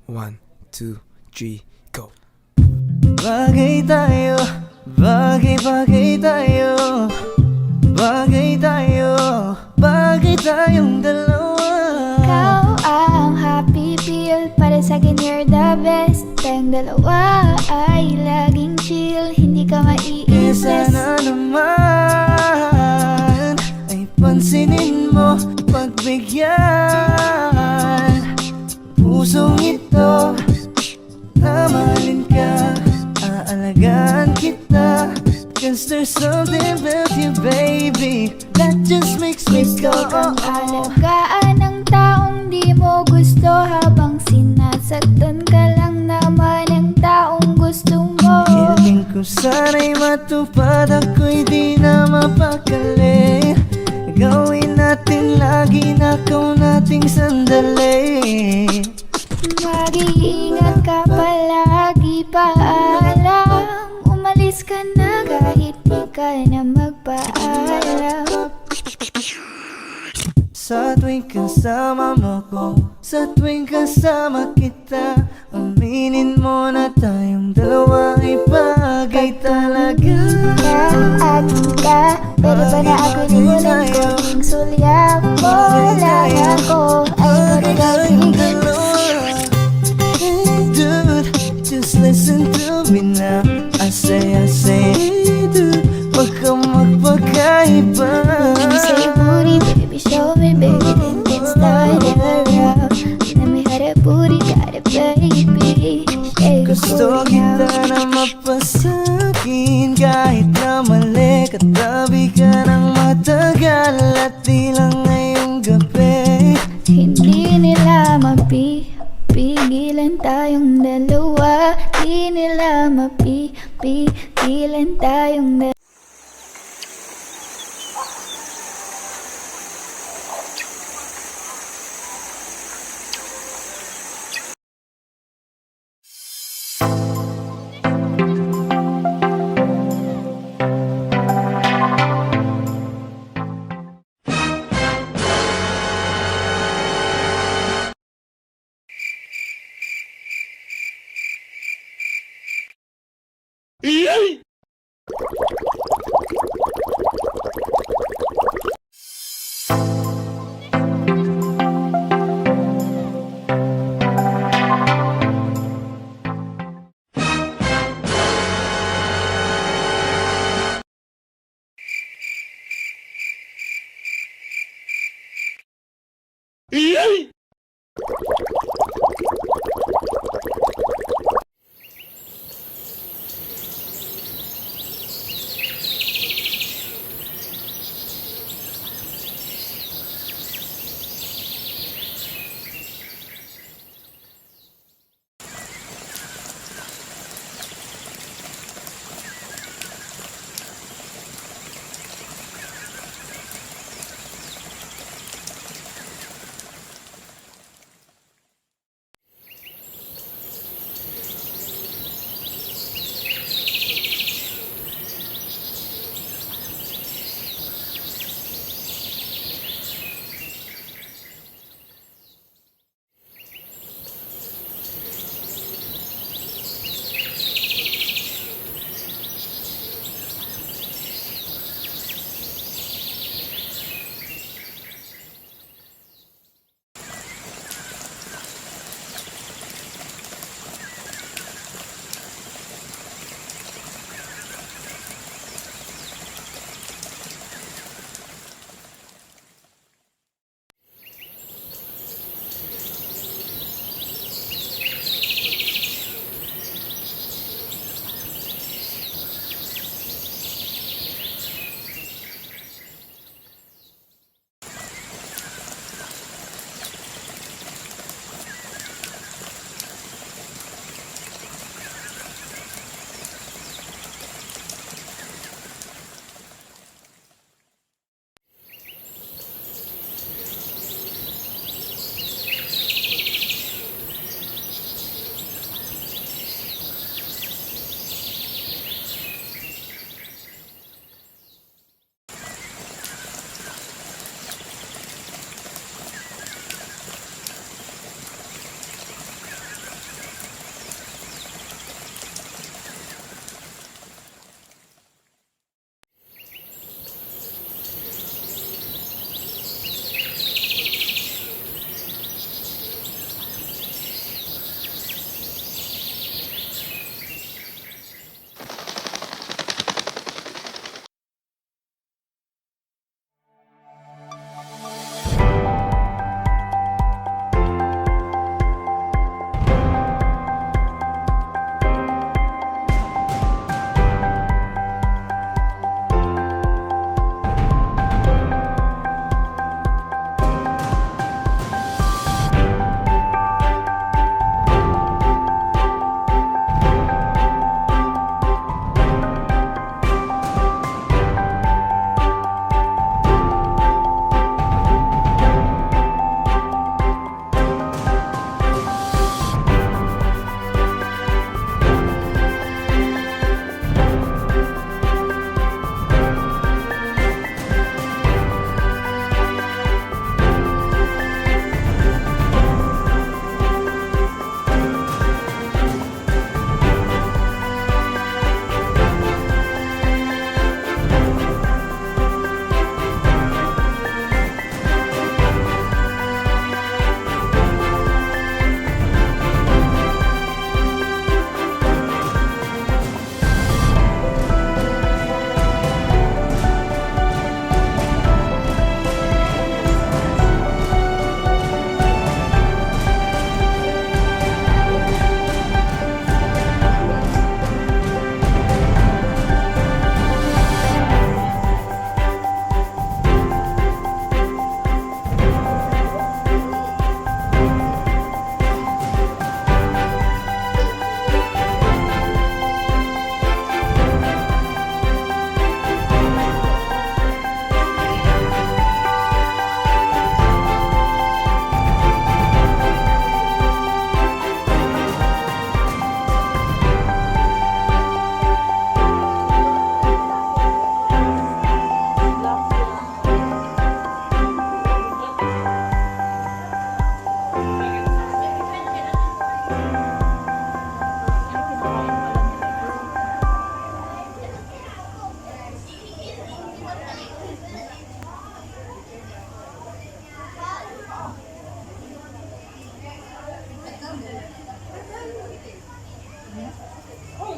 1, 2, 3, go. Bagay tayo, bagay tayo, bagay tayo, bagay tayong dalawa. Ikaw ang happy pill, para sa'kin you're the best. Tayong dalawa ay laging chill, hindi ka Isa mai-impress. na naman ay pansinin mo, pagbigyan. Pusong ito, tamahalin ka, aalagaan kita. Cause there's something about you, baby, that just makes me go. Gusto kang alagaan ng taong di mo gusto, habang sinasaktan ka lang naman ng taong gusto mo. Hiling ko sana'y matupad, ako'y di na mapakali. Gawin natin lagi na ikaw nating sandali. Mag-iingat ka palagi, paalam. Umalis ka na kahit di ka na magpaalam. Sa tuwing kasama mo ko, sa tuwing kasama kita, aminin mo na tayong dalawa ay bagay talaga. Akin ka, pwede ba na ako nimulan ko? Ting sulyap mo lang ako ay magagigil. Hey dude, just listen to me now. I say, hey dude, wag kang magpakaiba. Say booty, baby, show me, baby, then let's start it around. Let me have that booty, got it, baby. Shake your Gusto booty now. kita na mapasakin, kahit na mali. Katabi ka ng matagal at di lang ngayong gabi. Hindi nila mapipigilan tayong dalawa. Hindi nila mapipigilan tayong dalawa.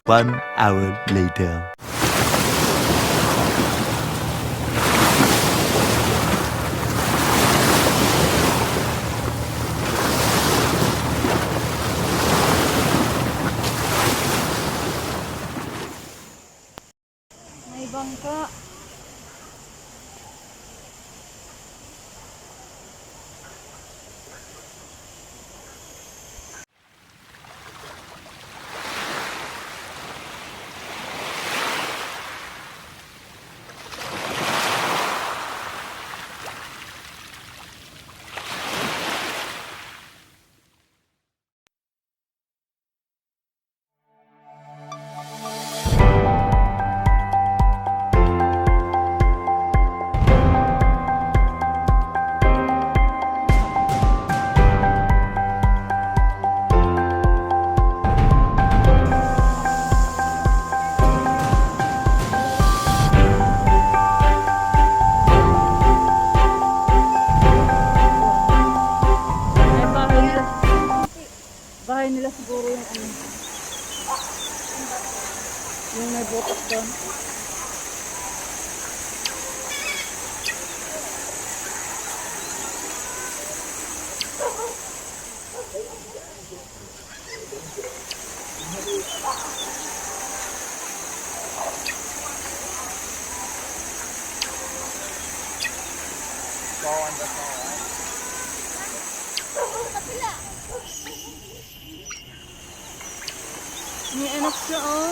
1 hour later. May bangka. Ay, bahay nila. Bahay nila siguro yung ano. Yung may butas doon. May anak siya, oh.